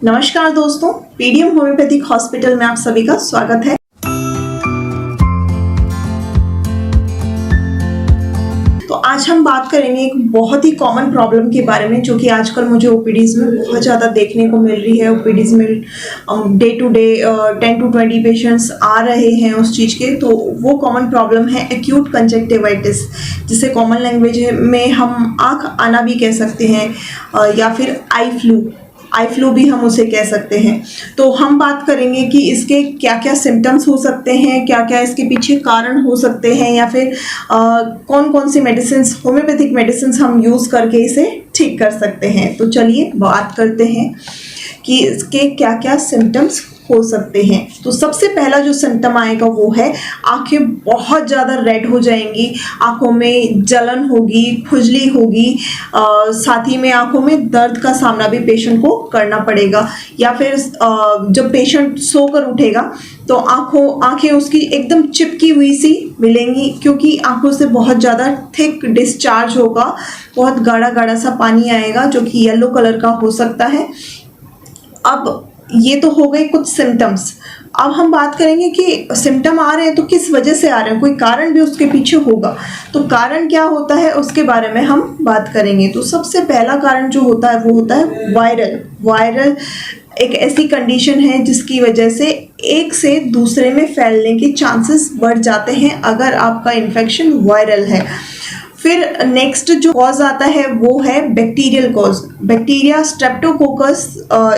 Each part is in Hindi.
नमस्कार दोस्तों, पीडीएम होम्योपैथिक हॉस्पिटल में आप सभी का स्वागत है। तो आज हम बात करेंगे एक बहुत ही कॉमन प्रॉब्लम के बारे में जो कि आजकल मुझे ओपीडीज में बहुत ज़्यादा देखने को मिल रही है। ओपीडीज में day to day 10 to 20 patients आ रहे हैं उस चीज़ के। तो वो कॉमन प्रॉब्लम है एक्यूट कंजक्टिवाइटिस, जिसे कॉमन लैंग्वेज में हम आँख आना भी कह सकते हैं या फिर आई फ्लू भी हम उसे कह सकते हैं। तो हम बात करेंगे कि इसके क्या क्या सिम्टम्स हो सकते हैं, क्या क्या इसके पीछे कारण हो सकते हैं, या फिर कौन कौन सी मेडिसिन्स, होम्योपैथिक मेडिसिन्स हम यूज़ करके इसे ठीक कर सकते हैं। तो चलिए बात करते हैं कि इसके क्या क्या सिम्टम्स हो सकते हैं। तो सबसे पहला जो सिम्टम आएगा वो है आंखें बहुत ज़्यादा रेड हो जाएंगी, आंखों में जलन होगी, खुजली होगी, साथ ही में आंखों में दर्द का सामना भी पेशेंट को करना पड़ेगा। या फिर जब पेशेंट सोकर उठेगा तो आंखें उसकी एकदम चिपकी हुई सी मिलेंगी, क्योंकि आंखों से बहुत ज़्यादा थिक डिस्चार्ज होगा, बहुत गाढ़ा गाढ़ा सा पानी आएगा जो कि येलो कलर का हो सकता है। अब ये तो हो गए कुछ सिम्टम्स। अब हम बात करेंगे कि सिम्टम आ रहे हैं तो किस वजह से आ रहे हैं, कोई कारण भी उसके पीछे होगा। तो कारण क्या होता है उसके बारे में हम बात करेंगे। तो सबसे पहला कारण जो होता है वो होता है वायरल एक ऐसी कंडीशन है जिसकी वजह से एक से दूसरे में फैलने के चांसेस बढ़ जाते हैं अगर आपका इन्फेक्शन वायरल है। फिर नेक्स्ट जो कॉज आता है वो है बैक्टीरियल कॉज। बैक्टीरिया स्ट्रेप्टोकोकस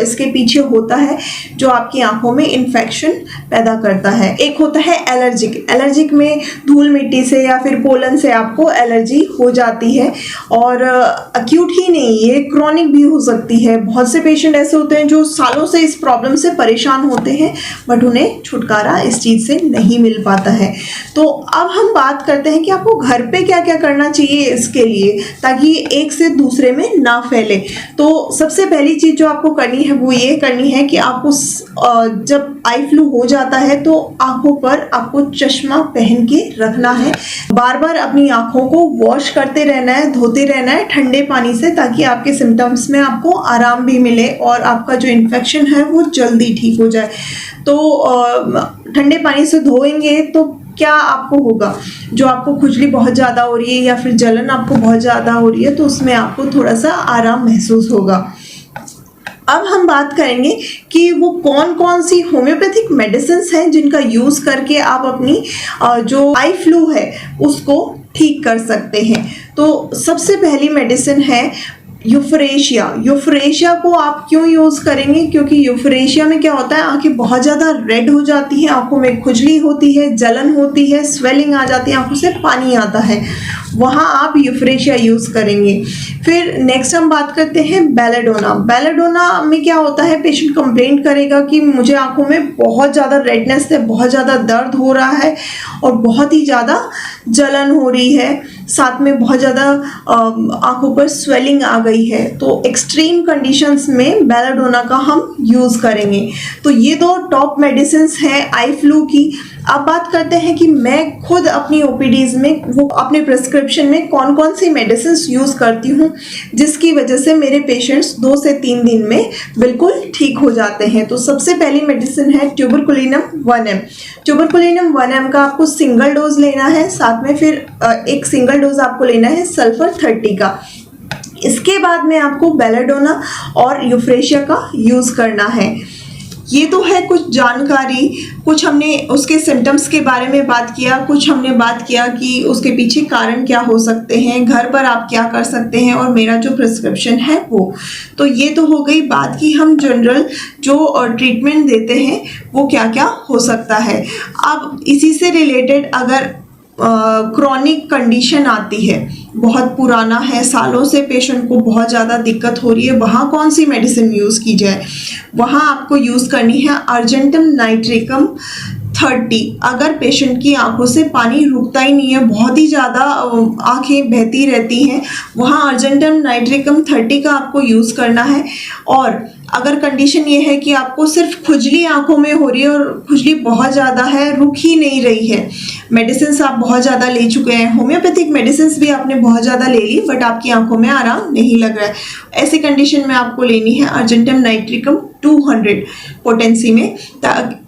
इसके पीछे होता है जो आपकी आंखों में इन्फेक्शन पैदा करता है। एक होता है एलर्जिक में धूल मिट्टी से या फिर पोलन से आपको एलर्जी हो जाती है, और अक्यूट ही नहीं, ये क्रॉनिक भी हो सकती है। बहुत से पेशेंट ऐसे होते हैं जो सालों से इस प्रॉब्लम से परेशान होते हैं बट उन्हें छुटकारा इस चीज़ से नहीं मिल पाता है। तो अब हम बात करते हैं कि आपको घर पे क्या क्या करना चाहिए इसके लिए ताकि एक से दूसरे में ना फैले। तो सबसे पहली चीज जो आपको करनी है वो ये करनी है कि आपको जब आई फ्लू हो जाता है तो आंखों पर आपको चश्मा पहन के रखना है। बार बार अपनी आंखों को वॉश करते रहना है, धोते रहना है ठंडे पानी से, ताकि आपके सिम्टम्स में आपको आराम भी मिले और आपका जो इन्फेक्शन है वो जल्दी ठीक हो जाए। तो ठंडे पानी से धोएंगे तो क्या आपको होगा, जो आपको खुजली बहुत ज़्यादा हो रही है या फिर जलन आपको बहुत ज़्यादा हो रही है तो उसमें आपको थोड़ा सा आराम महसूस होगा। अब हम बात करेंगे कि वो कौन कौन सी होम्योपैथिक मेडिसिन्स हैं जिनका यूज़ करके आप अपनी जो आई फ्लू है उसको ठीक कर सकते हैं। तो सबसे पहली मेडिसिन है यूफरेशिया को आप क्यों यूज़ करेंगे, क्योंकि यूफरेशिया में क्या होता है, आंखें बहुत ज़्यादा रेड हो जाती हैं, आंखों में खुजली होती है, जलन होती है, स्वेलिंग आ जाती है, आंखों से पानी आता है, वहाँ आप यूफरेशिया यूज़ करेंगे। फिर नेक्स्ट हम बात करते हैं बेलेडोना में क्या होता है, पेशेंट कंप्लेंट करेगा कि मुझे आंखों में बहुत ज़्यादा रेडनेस है, बहुत ज़्यादा दर्द हो रहा है और बहुत ही ज़्यादा जलन हो रही है, साथ में बहुत ज़्यादा आंखों पर स्वेलिंग आ गई है। तो एक्सट्रीम कंडीशंस में बेलेडोना का हम यूज़ करेंगे। तो ये दो टॉप मेडिसिन्स हैं आई फ्लू की। अब बात करते हैं कि मैं खुद अपनी ओपीडीज में वो अपने प्रिस्क्रिप्शन में कौन कौन सी मेडिसिन्स यूज़ करती हूँ जिसकी वजह से मेरे पेशेंट्स 2 से 3 दिन में बिल्कुल ठीक हो जाते हैं। तो सबसे पहली मेडिसिन है ट्यूबरकुलिनम 1M। ट्यूबरकुलिनम 1M का आपको सिंगल डोज लेना है, साथ में फिर एक सिंगल डोज आपको लेना है सल्फर 30 का। इसके बाद में आपको बेलेडोना और यूफरेशिया का यूज़ करना है। ये तो है कुछ जानकारी, कुछ हमने उसके सिम्टम्स के बारे में बात किया, कुछ हमने बात किया कि उसके पीछे कारण क्या हो सकते हैं, घर पर आप क्या कर सकते हैं, और मेरा जो प्रिस्क्रिप्शन है वो। तो ये तो हो गई बात कि हम जनरल जो ट्रीटमेंट देते हैं वो क्या क्या हो सकता है। अब इसी से रिलेटेड अगर क्रॉनिक कंडीशन आती है, बहुत पुराना है, सालों से पेशेंट को बहुत ज़्यादा दिक्कत हो रही है, वहाँ कौन सी मेडिसिन यूज़ की जाए, वहाँ आपको यूज़ करनी है अर्जेंटम नाइट्रिकम 30। अगर पेशेंट की आंखों से पानी रुकता ही नहीं है, बहुत ही ज़्यादा आंखें बहती रहती हैं, वहाँ अर्जेंटम नाइट्रिकम 30 का आपको यूज़ करना है। और अगर कंडीशन ये है कि आपको सिर्फ खुजली आंखों में हो रही है और खुजली बहुत ज़्यादा है, रुक ही नहीं रही है, मेडिसिन आप बहुत ज़्यादा ले चुके हैं, होम्योपैथिक मेडिसिन भी आपने बहुत ज़्यादा ले ली बट आपकी आंखों में आराम नहीं लग रहा है, ऐसी कंडीशन में आपको लेनी है अर्जेंटम नाइट्रिकम 200 पोटेंसी में।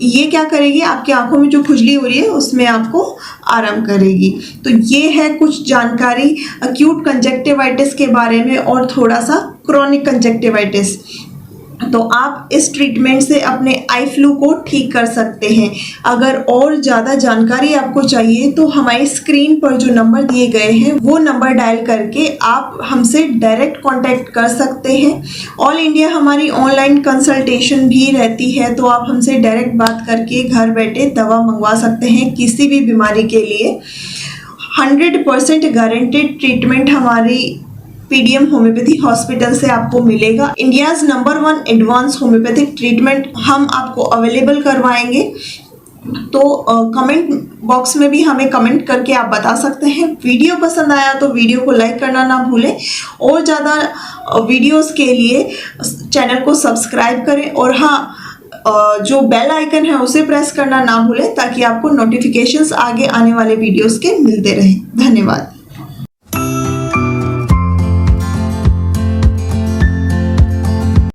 ये क्या करेगी, आपकी आंखों में जो खुजली हो रही है उसमें आपको आराम करेगी। तो ये है कुछ जानकारी अक्यूट कंजक्टिवाइटिस के बारे में और थोड़ा सा क्रॉनिक कंजक्टिवाइटिस। तो आप इस ट्रीटमेंट से अपने आई फ्लू को ठीक कर सकते हैं। अगर और ज़्यादा जानकारी आपको चाहिए तो हमारी स्क्रीन पर जो नंबर दिए गए हैं वो नंबर डायल करके आप हमसे डायरेक्ट कांटेक्ट कर सकते हैं। ऑल इंडिया हमारी ऑनलाइन कंसल्टेशन भी रहती है, तो आप हमसे डायरेक्ट बात करके घर बैठे दवा मंगवा सकते हैं किसी भी बीमारी के लिए। 100% गारंटेड ट्रीटमेंट हमारी पीडीएम होम्योपैथी हॉस्पिटल से आपको मिलेगा। India's number 1 advance homeopathic treatment हम आपको अवेलेबल करवाएंगे। तो कमेंट बॉक्स में भी हमें कमेंट करके आप बता सकते हैं। वीडियो पसंद आया तो वीडियो को लाइक करना ना भूलें और ज़्यादा वीडियोस के लिए चैनल को सब्सक्राइब करें और हाँ, जो बेल आइकन है उसे प्रेस करना ना भूलें ताकि आपको नोटिफिकेशंस आगे आने वाले वीडियोस के मिलते रहें। धन्यवाद।